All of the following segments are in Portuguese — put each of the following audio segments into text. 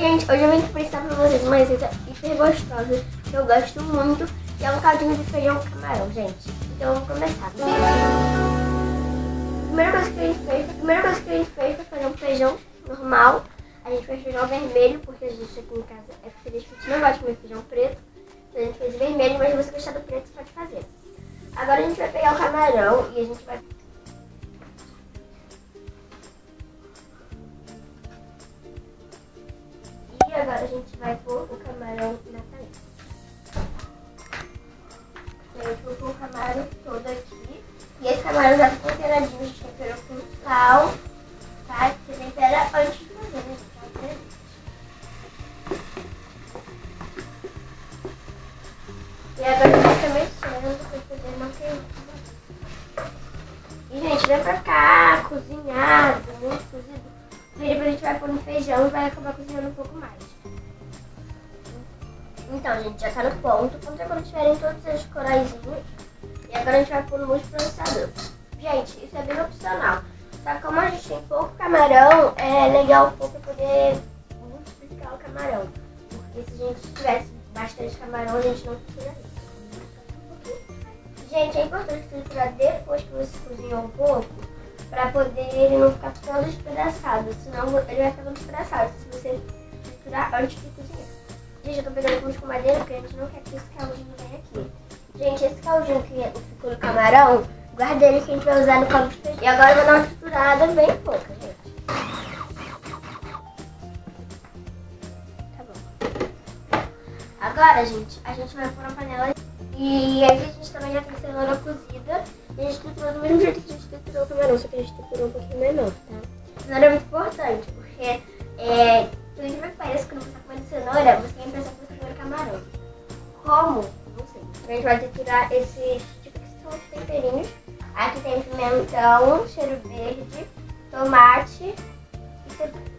gente, hoje eu vim apresentar pra vocês uma receita hiper gostosa que eu gosto muito, que é um caldinho de feijão com camarão, gente. Então vamos começar. A primeira coisa que a gente fez foi fazer um feijão normal. A gente fez feijão vermelho, porque a gente aqui em casa é feliz, a gente não gosta de comer feijão preto. Então a gente fez vermelho, mas se você gostar do preto, você pode fazer. Agora a gente vai pegar o camarão e a gente vai... E agora a gente vai pôr o camarão na panela. A gente vai pôr o camarão todo aqui. E esse camarão já ficou temperadinho, a gente temperou com sal, tá? Você tempera antes de fazer, né? E agora a gente vai mexendo pra poder manter. E, gente, não é pra ficar cozinhado, muito cozido. E depois a gente vai pôr no feijão e vai acabar cozinhando um pouco mais. Então, gente, já tá no ponto. Quando tiverem todos esses coraizinhos. E agora a gente vai pôr no multiprocessador. Gente, isso é bem opcional. Só que como a gente tem pouco camarão, é legal um pouco poder multiplicar o camarão. Porque se a gente tivesse bastante camarão, a gente não trituraria. Gente, é importante triturar depois que você cozinhou um pouco, pra poder ele não ficar todo despedaçado. Senão ele vai ficar todo despedaçado se você triturar antes de cozinhar. Gente, eu tô pegando com madeira porque a gente não quer que esse caldinho venha aqui. Gente, esse caldinho que ficou no camarão, guarda ele que a gente vai usar no caldo de feijão. E agora eu vou dar uma triturada bem pouca, gente. Tá bom. Agora, gente, a gente vai pôr na panela. E aqui a gente também já tem cenoura cozida. E a gente triturou do mesmo jeito que a gente triturou o camarão, só que a gente triturou um pouquinho menor, tá? Cenoura é muito importante, porque por incrível que pareça, quando você tá comendo cenoura, você tem a impressão que você tá comendo camarão. Como? Não sei. A gente vai triturar esses, tipo, que são os temperinhos. Aqui tem pimentão, cheiro verde, tomate e cebola.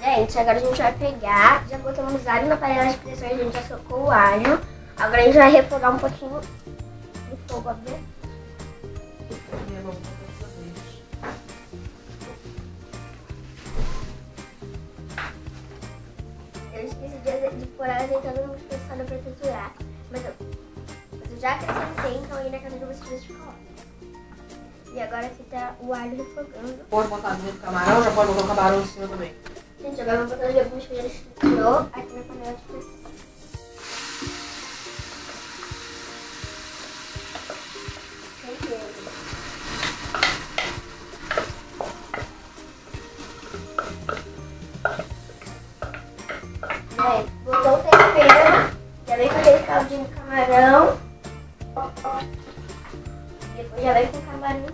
Gente, agora a gente vai pegar, já botamos alho na panela de pressão, a gente já socou o alho. Agora a gente vai refogar um pouquinho de fogo, óbvio. Eu esqueci de pôr a azeitona no processador pra triturar, mas eu já acrescentei, então aí na casa de vocês ficou ótimo. E agora aqui tá o alho refogando. Pode botar dentro do camarão, já pode botar o camarão em cima também. Gente, agora eu vou botar os legumes que a gente triturou aqui na panela de pressão. Botou o tempero, já vem com aquele caldinho de camarão. Depois já vem com o camarão.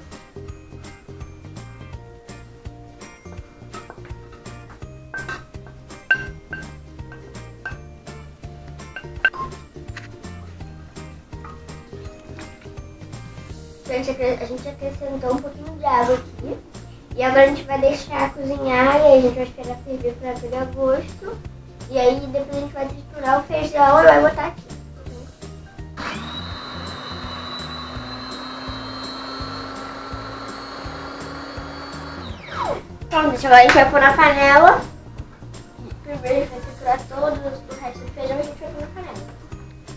A gente acrescentou um pouquinho de água aqui. E agora a gente vai deixar cozinhar e aí a gente vai esperar ferver para pegar gosto. E aí depois a gente vai triturar o feijão e vai botar aqui. Pronto, agora a gente vai pôr na panela. Primeiro a gente vai triturar todo o resto do feijão e a gente vai pôr na panela.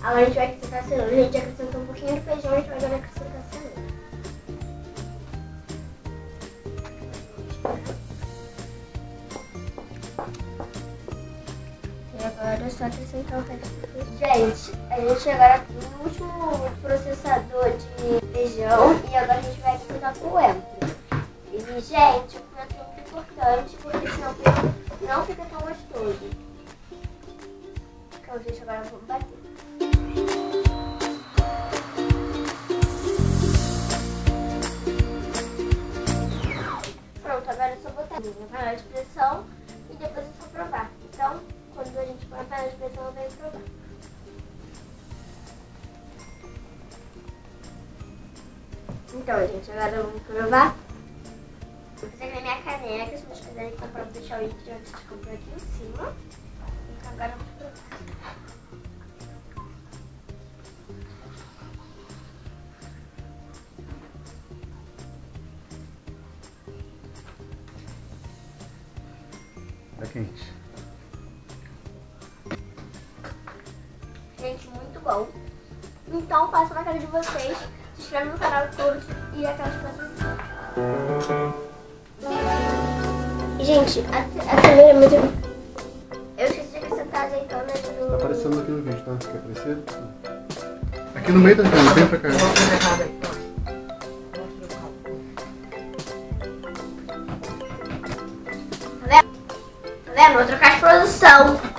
Agora a gente vai acrescentar a cenoura. A gente acrescentou um pouquinho de feijão e a gente vai agora acrescentar a cenoura. E agora é só acrescentar o resto do feijão. Gente, a gente agora no último processador de feijão e agora a gente vai acrescentar o coentro. E gente, o coentro é muito importante porque senão o feijão não fica tão gostoso. Então, gente, agora vamos bater. Pronto, agora é só botar na panela de pressão e depois é só provar. Então, quando a gente pôr na panela de pressão, vai provar. Então, gente, agora vamos provar. Vou fazer aqui na minha caneca, se vocês quiserem comprar, vou deixar o link de onde vocês compram aqui em cima. Então, agora vamos provar. Tá quente. Gente, muito bom. Então, façam na casa de vocês. Se inscreve no canal todos e aquelas coisas. E, gente, a cenoura é muito... Eu esqueci de acrescentar azeitonas no... Tá aparecendo aqui no vídeo, tá? Quer aparecer? Aqui no meio tá ficando bem pra cá. Vamos fazer a casa aí. Tá vendo? Vou trocar de produção.